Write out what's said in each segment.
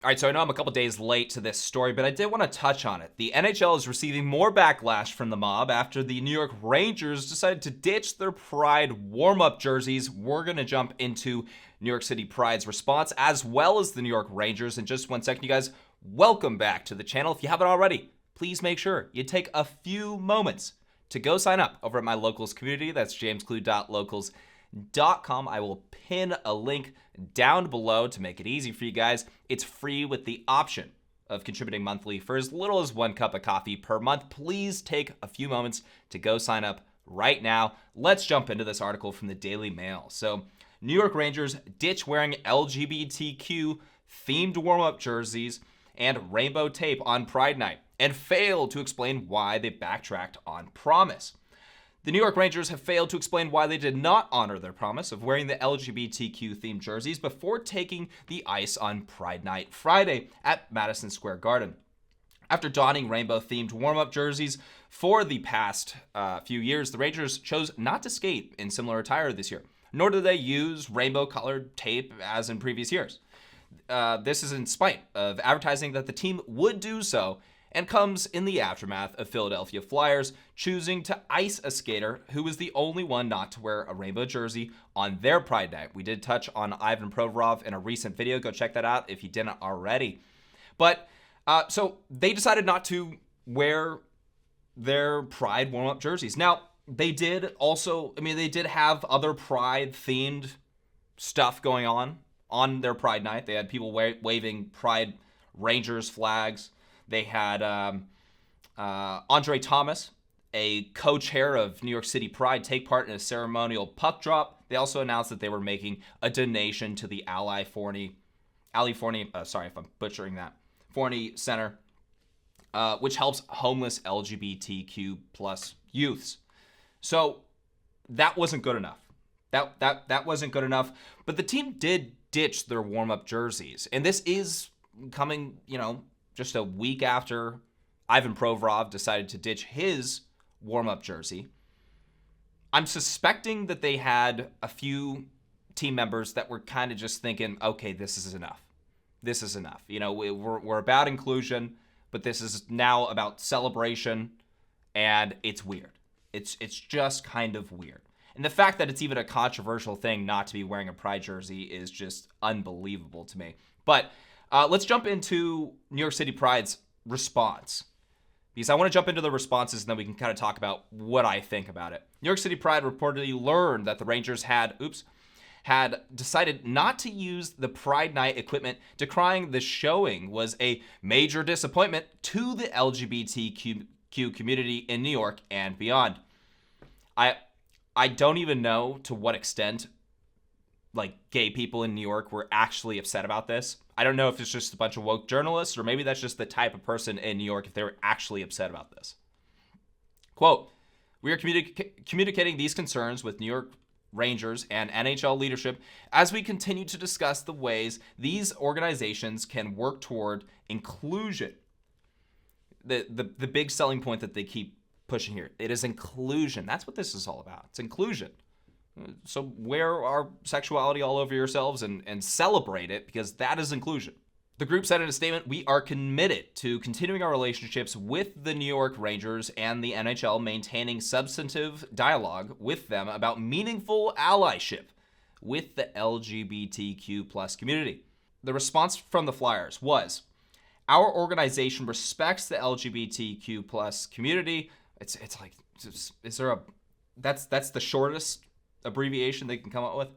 All right, so I know I'm a couple days late to this story, but I did want to touch on it. The NHL is receiving more backlash from the mob after the New York Rangers decided to ditch their Pride warm-up jerseys. We're going to jump into New York City Pride's response, as well as the New York Rangers, in just 1 second. You guys, welcome back to the channel. If you haven't already, please make sure you take a few moments to go sign up over at my locals community. That's jamesklug.locals.com. I will pin a link down below to make it easy for you guys. It's free with the option of contributing monthly for as little as 1 cup of coffee per month. Please take a few moments to go sign up right now. Let's jump into this article from the Daily Mail. So, New York Rangers ditch wearing LGBTQ themed warm-up jerseys and rainbow tape on Pride Night and fail to explain why they backtracked on promise. The New York Rangers have failed to explain why they did not honor their promise of wearing the LGBTQ-themed jerseys before taking the ice on Pride Night Friday at Madison Square Garden. After donning rainbow-themed warm-up jerseys for the past few years, the Rangers chose not to skate in similar attire this year, nor did they use rainbow-colored tape as in previous years. This is in spite of advertising that the team would do so, and comes in the aftermath of Philadelphia Flyers choosing to ice a skater who was the only one not to wear a rainbow jersey on their Pride Night. We did touch on Ivan Provorov in a recent video. Go check that out if you didn't already. But so they decided not to wear their Pride warm-up jerseys. Now, they did also, they did have other Pride-themed stuff going on their Pride Night. They had people waving Pride Rangers flags. They had Andre Thomas, a co-chair of New York City Pride, take part in a ceremonial puck drop. They also announced that they were making a donation to the Ali Forney, sorry if I'm butchering that, Forney Center, which helps homeless LGBTQ plus youths. So that wasn't good enough. That wasn't good enough. But the team did ditch their warm-up jerseys, and this is coming, just a week after Ivan Provorov decided to ditch his warm-up jersey. I'm suspecting that they had a few team members that were kind of just thinking, okay, this is enough. This is enough. We're about inclusion, but this is now about celebration, and it's weird. It's just kind of weird. And the fact that it's even a controversial thing not to be wearing a Pride jersey is just unbelievable to me. But let's jump into New York City Pride's response, because I want to jump into the responses and then we can kind of talk about what I think about it. New York City Pride reportedly learned that the Rangers had decided not to use the Pride Night equipment, decrying the showing was a major disappointment to the LGBTQ community in New York and beyond. I don't even know to what extent gay people in New York were actually upset about this. I don't know if it's just a bunch of woke journalists, or maybe that's just the type of person in New York if they were actually upset about this. Quote, "We are communicating these concerns with New York Rangers and NHL leadership as we continue to discuss the ways these organizations can work toward inclusion." The big selling point that they keep pushing here, it is inclusion. That's what this is all about. It's inclusion. So wear our sexuality all over yourselves and celebrate it, because that is inclusion. The group said in a statement, "We are committed to continuing our relationships with the New York Rangers and the NHL, maintaining substantive dialogue with them about meaningful allyship with the LGBTQ plus community." The response from the Flyers was, "Our organization respects the LGBTQ plus community." That's the shortest abbreviation they can come up with.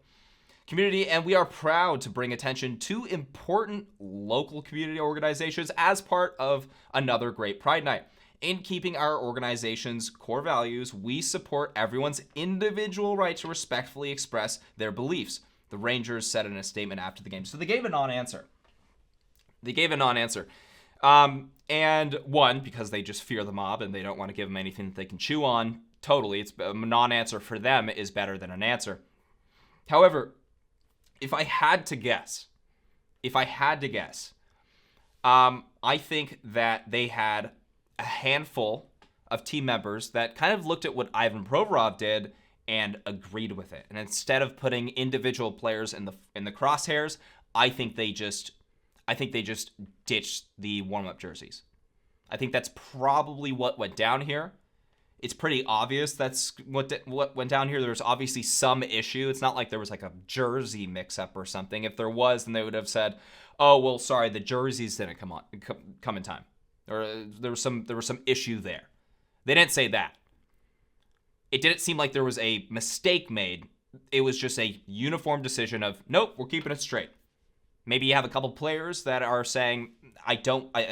"Community, and we are proud to bring attention to important local community organizations as part of another great Pride Night. In keeping our organization's core values, we support everyone's individual right to respectfully express their beliefs," the Rangers said in a statement after the game. So they gave a non-answer. And one, because they just fear the mob and they don't want to give them anything that they can chew on. Totally, it's a non-answer for them is better than an answer. However, if I had to guess, I think that they had a handful of team members that kind of looked at what Ivan Provorov did and agreed with it. And instead of putting individual players in the crosshairs, I think they just I think they just ditched the warm-up jerseys. I think that's probably what went down here. It's pretty obvious that's what went down here. There's obviously some issue. It's not like there was like a jersey mix-up or something. If there was, then they would have said, "Oh, well, sorry, the jerseys didn't come in time," or there was some issue there. They didn't say that. It didn't seem like there was a mistake made. It was just a uniform decision of, nope, we're keeping it straight. Maybe you have a couple players that are saying, I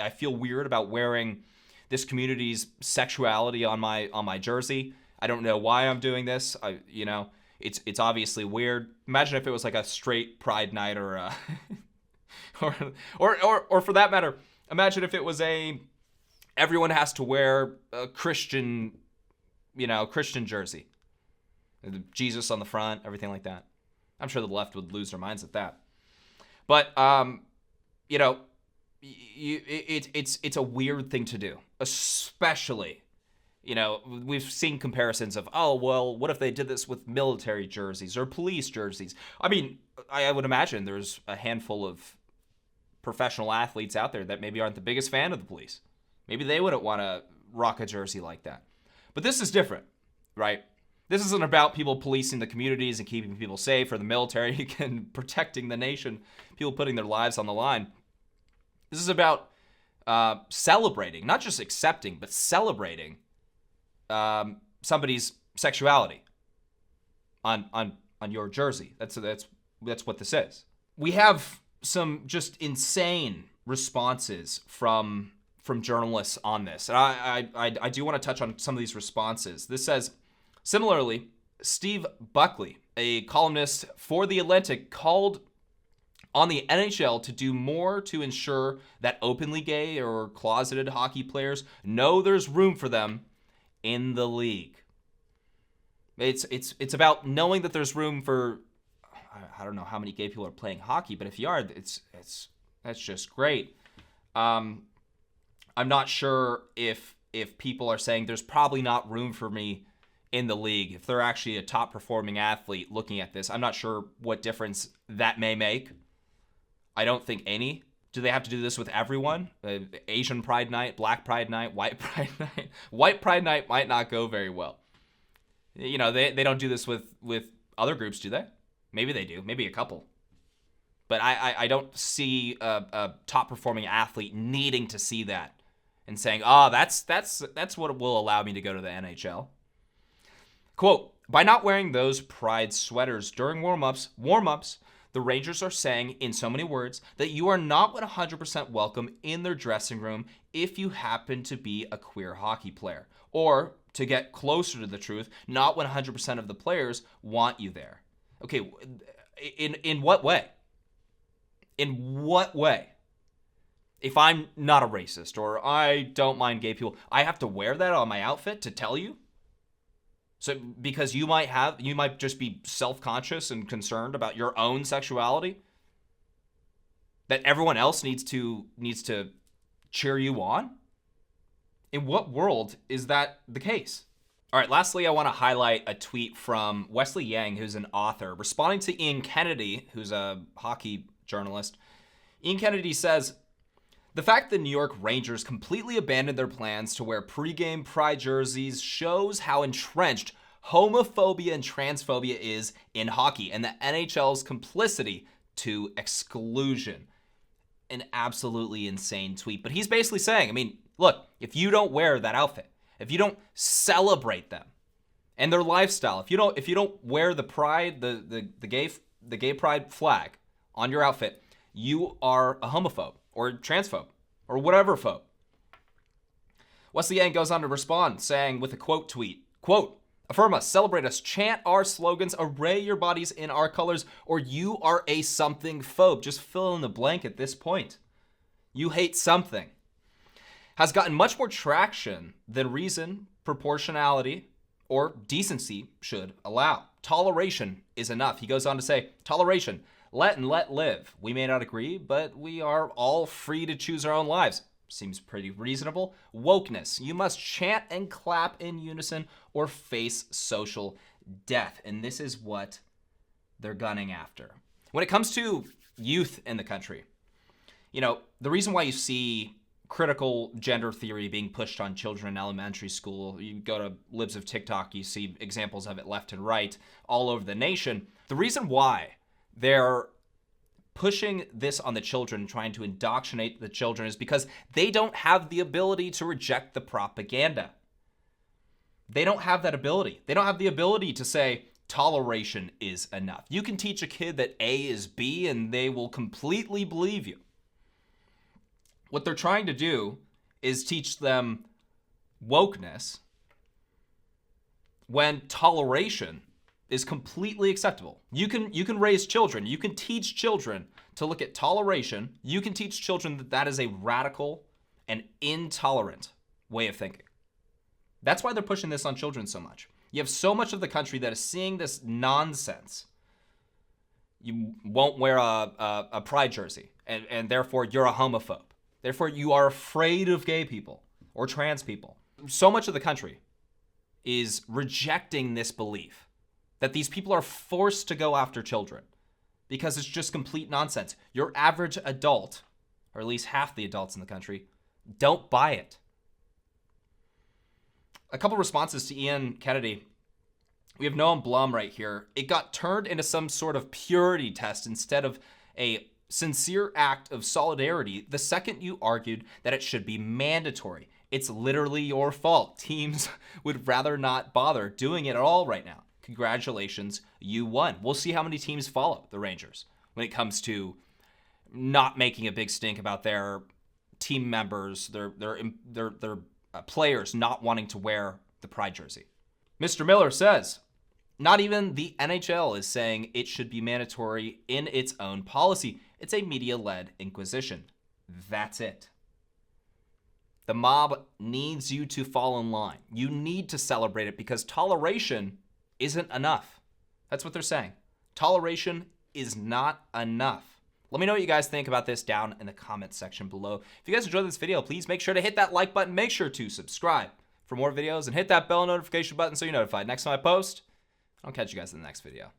feel weird about wearing this community's sexuality on my jersey. I don't know why I'm doing this. It's obviously weird. Imagine if it was like a straight Pride night or or for that matter, imagine if it was everyone has to wear a Christian jersey. Jesus on the front, everything like that. I'm sure the left would lose their minds at that. But it's a weird thing to do, especially, we've seen comparisons of, oh, well, what if they did this with military jerseys or police jerseys? I mean, I would imagine there's a handful of professional athletes out there that maybe aren't the biggest fan of the police. Maybe they wouldn't want to rock a jersey like that. But this is different, right? This isn't about people policing the communities and keeping people safe, or the military and protecting the nation, people putting their lives on the line. This is about celebrating, not just accepting, but celebrating somebody's sexuality on your jersey. That's what this is. We have some just insane responses from journalists on this, and I do want to touch on some of these responses. This says, similarly, Steve Buckley, a columnist for The Atlantic, called on the NHL to do more to ensure that openly gay or closeted hockey players know there's room for them in the league. It's about knowing that there's room for, I don't know how many gay people are playing hockey, but if you are, that's just great. I'm not sure if people are saying there's probably not room for me in the league. If they're actually a top performing athlete looking at this, I'm not sure what difference that may make. I don't think any. Do they have to do this with everyone? Asian Pride Night, Black Pride Night, White Pride Night? White Pride Night might not go very well. They don't do this with other groups, do they? Maybe they do. Maybe a couple. But I don't see a top performing athlete needing to see that and saying, "Oh, that's what will allow me to go to the NHL." Quote, "By not wearing those pride sweaters during warm-ups, the Rangers are saying in so many words that you are not 100% welcome in their dressing room if you happen to be a queer hockey player. Or, to get closer to the truth, not 100% of the players want you there." Okay, in what way? In what way? If I'm not a racist or I don't mind gay people, I have to wear that on my outfit to tell you? So because you might just be self-conscious and concerned about your own sexuality, that everyone else needs to cheer you on? In what world is that the case? All right, lastly, I want to highlight a tweet from Wesley Yang, who's an author, responding to Ian Kennedy, who's a hockey journalist. Ian Kennedy says, "The fact the New York Rangers completely abandoned their plans to wear pregame pride jerseys shows how entrenched homophobia and transphobia is in hockey and the NHL's complicity to exclusion." An absolutely insane tweet. But he's basically saying, I mean, look, if you don't wear that outfit, if you don't celebrate them and their lifestyle, if you don't wear the pride, the gay pride flag on your outfit, you are a homophobe or transphobe or whatever phobe. Wesley Yang goes on to respond, saying with a quote tweet, quote, "Affirm us, celebrate us, chant our slogans, array your bodies in our colors, or you are a something phobe." Just fill in the blank at this point. You hate something. Has gotten much more traction than reason, proportionality, or decency should allow. Toleration is enough. He goes on to say, toleration, let and let live. We may not agree, but we are all free to choose our own lives. Seems pretty reasonable. Wokeness, you must chant and clap in unison or face social death. And this is what they're gunning after. When it comes to youth in the country, The reason why you see critical gender theory being pushed on children in elementary school, you go to libs of TikTok, you see examples of it left and right all over the nation. The reason why they're pushing this on the children, trying to indoctrinate the children, is because they don't have the ability to reject the propaganda. They don't have that ability. They don't have the ability to say toleration is enough. You can teach a kid that A is B and they will completely believe you. What they're trying to do is teach them wokeness when toleration is completely acceptable. You can raise children. You can teach children to look at toleration. You can teach children that that is a radical and intolerant way of thinking. That's why they're pushing this on children so much. You have so much of the country that is seeing this nonsense. You won't wear a pride jersey, and therefore you're a homophobe. Therefore, you are afraid of gay people or trans people. So much of the country is rejecting this belief that these people are forced to go after children because it's just complete nonsense. Your average adult, or at least half the adults in the country, don't buy it. A couple responses to Ian Kennedy. We have Noam Blum right here. It got turned into some sort of purity test instead of a sincere act of solidarity the second you argued that it should be mandatory. It's literally your fault. Teams would rather not bother doing it at all right now. Congratulations, you won. We'll see how many teams follow the Rangers when it comes to not making a big stink about their team members, their players not wanting to wear the pride jersey. Mr. Miller says, not even the NHL is saying it should be mandatory in its own policy. It's a media-led inquisition. That's it. The mob needs you to fall in line. You need to celebrate it because toleration isn't enough. That's what they're saying. Toleration is not enough. Let me know what you guys think about this down in the comments section below. If you guys enjoyed this video, please make sure to hit that like button. Make sure to subscribe for more videos and hit that bell notification button so you're notified next time I post. I'll catch you guys in the next video.